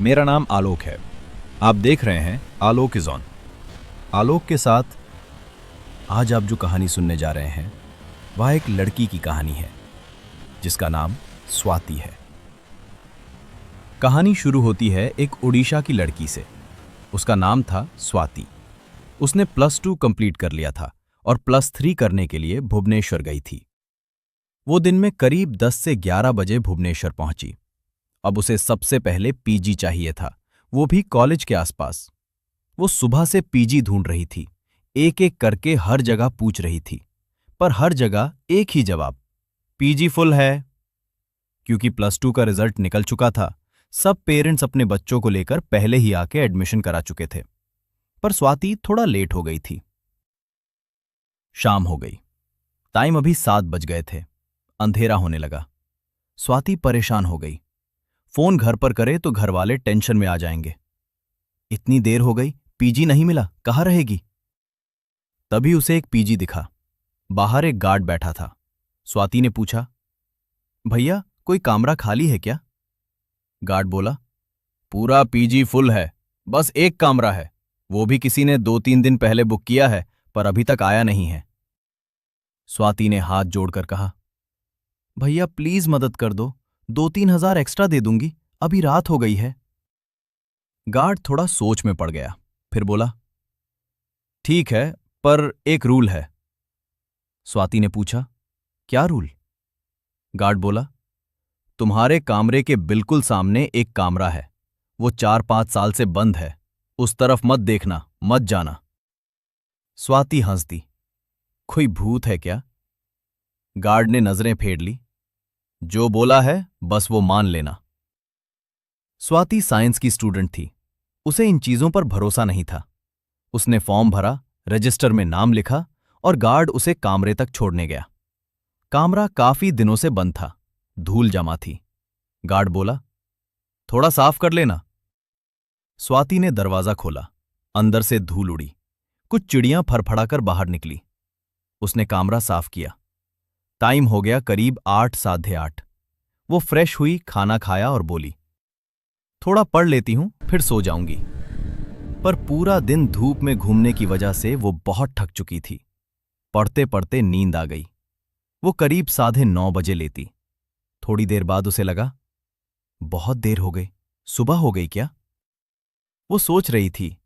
मेरा नाम आलोक है। आप देख रहे हैं आलोक इज ऑन। आलोक के साथ आज आप जो कहानी सुनने जा रहे हैं वह एक लड़की की कहानी है जिसका नाम स्वाति है। कहानी शुरू होती है एक उड़ीसा की लड़की से। उसका नाम था स्वाति। उसने +2 कंप्लीट कर लिया था और +3 करने के लिए भुवनेश्वर गई थी। वो दिन में करीब 10 से 11 बजे भुवनेश्वर पहुंची। अब उसे सबसे पहले पीजी चाहिए था, वो भी कॉलेज के आसपास। वो सुबह से पीजी ढूंढ रही थी, एक एक करके हर जगह पूछ रही थी, पर हर जगह एक ही जवाब, पीजी फुल है। क्योंकि +2 का रिजल्ट निकल चुका था, सब पेरेंट्स अपने बच्चों को लेकर पहले ही आके एडमिशन करा चुके थे। पर स्वाति थोड़ा लेट हो गई थी। शाम हो गई, टाइम अभी 7 बज गए थे। अंधेरा होने लगा। स्वाति परेशान हो गई। फोन घर पर करे तो घर वाले टेंशन में आ जाएंगे। इतनी देर हो गई, पीजी नहीं मिला, कहाँ रहेगी? तभी उसे एक पीजी दिखा। बाहर एक गार्ड बैठा था। स्वाति ने पूछा, भैया कोई कमरा खाली है क्या? गार्ड बोला, पूरा पीजी फुल है, बस एक कमरा है, वो भी किसी ने 2-3 दिन पहले बुक किया है पर अभी तक आया नहीं है। स्वाति ने हाथ जोड़कर कहा, भैया प्लीज मदद कर दो, 2-3 हजार एक्स्ट्रा दे दूंगी, अभी रात हो गई है। गार्ड थोड़ा सोच में पड़ गया, फिर बोला, ठीक है, पर एक रूल है। स्वाति ने पूछा, क्या रूल? गार्ड बोला, तुम्हारे कमरे के बिल्कुल सामने एक कमरा है, वो 4-5 साल से बंद है, उस तरफ मत देखना, मत जाना। स्वाति हंस दी, कोई भूत है क्या? गार्ड ने नजरें फेर ली, जो बोला है बस वो मान लेना। स्वाति साइंस की स्टूडेंट थी, उसे इन चीजों पर भरोसा नहीं था। उसने फॉर्म भरा, रजिस्टर में नाम लिखा और गार्ड उसे कमरे तक छोड़ने गया। कमरा काफी दिनों से बंद था, धूल जमा थी। गार्ड बोला, थोड़ा साफ कर लेना। स्वाति ने दरवाजा खोला, अंदर से धूल उड़ी, कुछ चिड़ियां फड़फड़ाकर बाहर निकली। उसने कमरा साफ किया। टाइम हो गया करीब 8, 8:30। वो फ्रेश हुई, खाना खाया और बोली, थोड़ा पढ़ लेती हूं, फिर सो जाऊंगी। पर पूरा दिन धूप में घूमने की वजह से वो बहुत थक चुकी थी। पढ़ते पढ़ते नींद आ गई। वो करीब 9:30 बजे लेती। थोड़ी देर बाद उसे लगा, बहुत देर हो गई, सुबह हो गई क्या? वो सोच रही थी,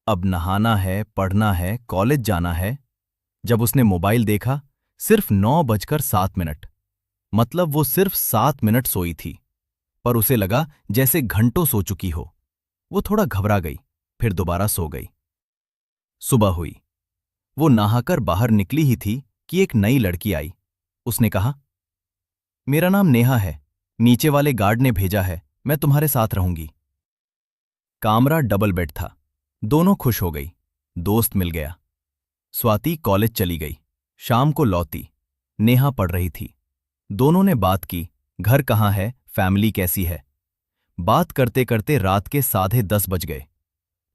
अब नहाना है, पढ़ना है, कॉलेज जाना है। जब उसने मोबाइल देखा, सिर्फ 9:07। मतलब वो सिर्फ 7 मिनट सोई थी, पर उसे लगा जैसे घंटों सो चुकी हो। वो थोड़ा घबरा गई, फिर दोबारा सो गई। सुबह हुई। वो नहाकर बाहर निकली ही थी कि एक नई लड़की आई। उसने कहा, मेरा नाम नेहा है, नीचे वाले गार्ड ने भेजा है, मैं तुम्हारे साथ रहूंगी। कमरा डबल बेड था। दोनों खुश हो गई, दोस्त मिल गया। स्वाति कॉलेज चली गई। शाम को लौटी। नेहा पढ़ रही थी। दोनों ने बात की, घर कहाँ है, फैमिली कैसी है। बात करते करते रात के 10:30 बज गए।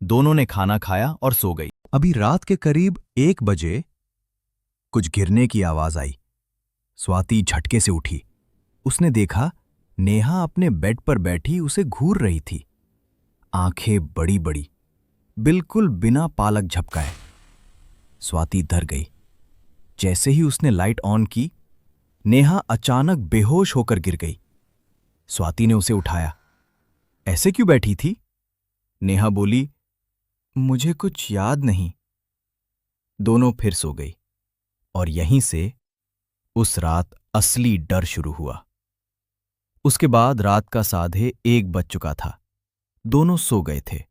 दोनों ने खाना खाया और सो गई। अभी रात के करीब 1 बजे कुछ गिरने की आवाज आई। स्वाति झटके से उठी। उसने देखा नेहा अपने बेड पर बैठी उसे घूर रही थी, आंखें बड़ी बड़ी, बिल्कुल बिना पालक झपकाए। स्वाति डर गई। जैसे ही उसने लाइट ऑन की, नेहा अचानक बेहोश होकर गिर गई। स्वाति ने उसे उठाया। ऐसे क्यों बैठी थी? नेहा बोली, मुझे कुछ याद नहीं। दोनों फिर सो गई और यहीं से उस रात असली डर शुरू हुआ। उसके बाद रात का 1:30 बज चुका था। दोनों सो गए थे।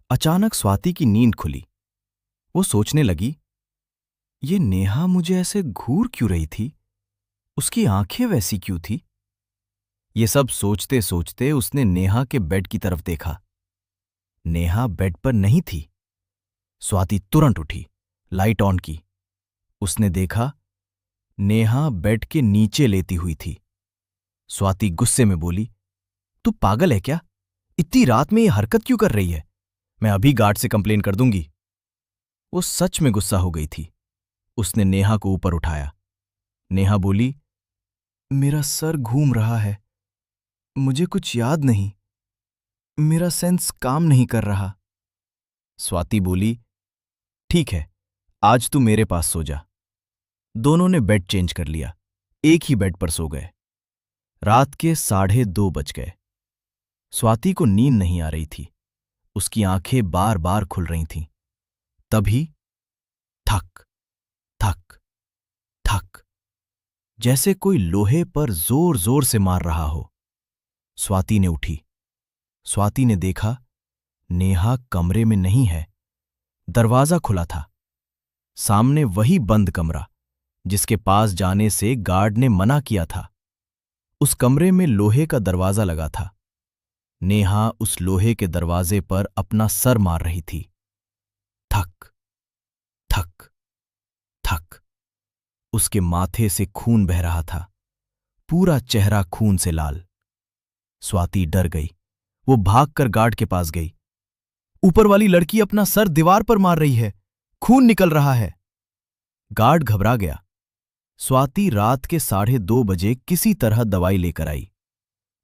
अचानक स्वाति की नींद खुली। वो सोचने लगी, ये नेहा मुझे ऐसे घूर क्यों रही थी? उसकी आंखें वैसी क्यों थी? ये सब सोचते सोचते उसने नेहा के बेड की तरफ देखा। नेहा बेड पर नहीं थी। स्वाति तुरंत उठी, लाइट ऑन की। उसने देखा नेहा बेड के नीचे लेटी हुई थी। स्वाति गुस्से में बोली, तू पागल है क्या? इतनी रात में ये हरकत क्यों कर रही है? मैं अभी गार्ड से कंप्लेन कर दूंगी। वो सच में गुस्सा हो गई थी। उसने नेहा को ऊपर उठाया। नेहा बोली, मेरा सर घूम रहा है, मुझे कुछ याद नहीं। मेरा सेंस काम नहीं कर रहा। स्वाति बोली, ठीक है, आज तू मेरे पास सो जा। दोनों ने बेड चेंज कर लिया, एक ही बेड पर सो गए। रात के 2:30 बज गए। स्वाति को नींद नहीं आ रही थी, उसकी आंखें बार बार खुल रही थीं। तभी ठक ठक ठक, जैसे कोई लोहे पर जोर जोर से मार रहा हो। स्वाति ने उठी। स्वाति ने देखा, नेहा कमरे में नहीं है। दरवाजा खुला था। सामने वही बंद कमरा जिसके पास जाने से गार्ड ने मना किया था। उस कमरे में लोहे का दरवाजा लगा था। नेहा उस लोहे के दरवाजे पर अपना सर मार रही थी। थक थक थक, उसके माथे से खून बह रहा था, पूरा चेहरा खून से लाल। स्वाति डर गई। वो भागकर गार्ड के पास गई। ऊपर वाली लड़की अपना सर दीवार पर मार रही है, खून निकल रहा है। गार्ड घबरा गया। स्वाति रात के 2:30 बजे किसी तरह दवाई लेकर आई।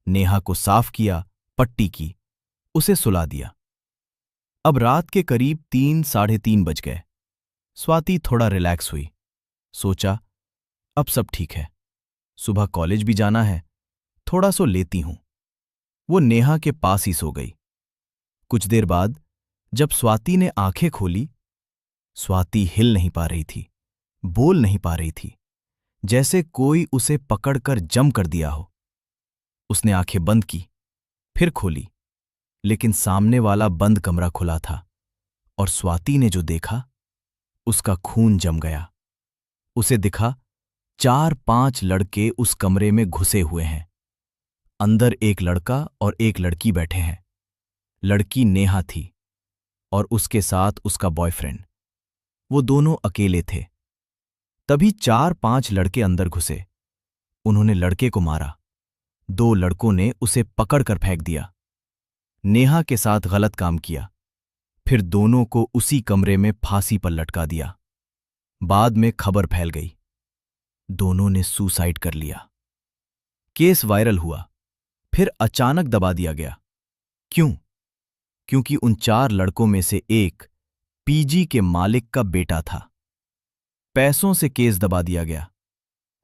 नेहा को साफ किया, पट्टी की, उसे सुला दिया। अब रात के करीब 3-3:30 बज गए। स्वाति थोड़ा रिलैक्स हुई। सोचा, अब सब ठीक है, सुबह कॉलेज भी जाना है, थोड़ा सो लेती हूं। वो नेहा के पास ही सो गई। कुछ देर बाद जब स्वाति ने आंखें खोली, स्वाति हिल नहीं पा रही थी, बोल नहीं पा रही थी, जैसे कोई उसे पकड़कर जम कर दिया हो। उसने आंखें बंद की, फिर खोली, लेकिन सामने वाला बंद कमरा खुला था और स्वाति ने जो देखा, उसका खून जम गया। उसे दिखा 4-5 लड़के उस कमरे में घुसे हुए हैं। अंदर एक लड़का और एक लड़की बैठे हैं। लड़की नेहा थी और उसके साथ उसका बॉयफ्रेंड। वो दोनों अकेले थे। तभी 4-5 लड़के अंदर घुसे। उन्होंने लड़के को मारा। 2 लड़कों ने उसे पकड़कर फेंक दिया। नेहा के साथ गलत काम किया, फिर दोनों को उसी कमरे में फांसी पर लटका दिया। बाद में खबर फैल गई, दोनों ने सुसाइड कर लिया। केस वायरल हुआ, फिर अचानक दबा दिया गया। क्यों? क्योंकि उन 4 लड़कों में से एक पीजी के मालिक का बेटा था। पैसों से केस दबा दिया गया।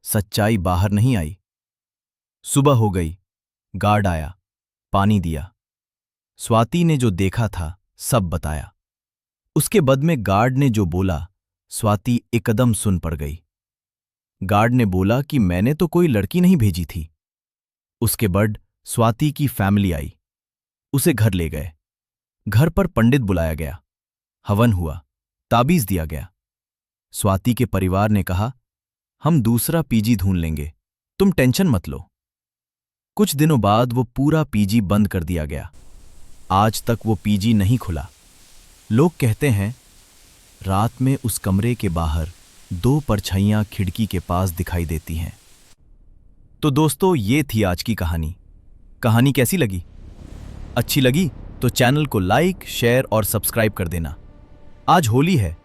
सच्चाई बाहर नहीं आई। सुबह हो गई, गार्ड आया, पानी दिया। स्वाति ने जो देखा था सब बताया। उसके बाद में गार्ड ने जो बोला, स्वाति एकदम सुन पड़ गई। गार्ड ने बोला कि मैंने तो कोई लड़की नहीं भेजी थी। उसके बाद स्वाति की फैमिली आई, उसे घर ले गए। घर पर पंडित बुलाया गया, हवन हुआ, ताबीज दिया गया। स्वाति के परिवार ने कहा, हम दूसरा पीजी ढूंढ लेंगे, तुम टेंशन मत लो। कुछ दिनों बाद वो पूरा पीजी बंद कर दिया गया। आज तक वो पीजी नहीं खुला। लोग कहते हैं, रात में उस कमरे के बाहर 2 परछाइयां खिड़की के पास दिखाई देती हैं। तो दोस्तों, ये थी आज की कहानी। कहानी कैसी लगी? अच्छी लगी तो चैनल को लाइक, शेयर और सब्सक्राइब कर देना। आज होली है,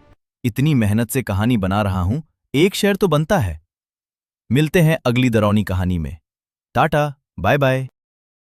इतनी मेहनत से कहानी बना रहा हूं, एक शेयर तो बनता है। मिलते हैं अगली डरावनी कहानी में। Tata, bye bye.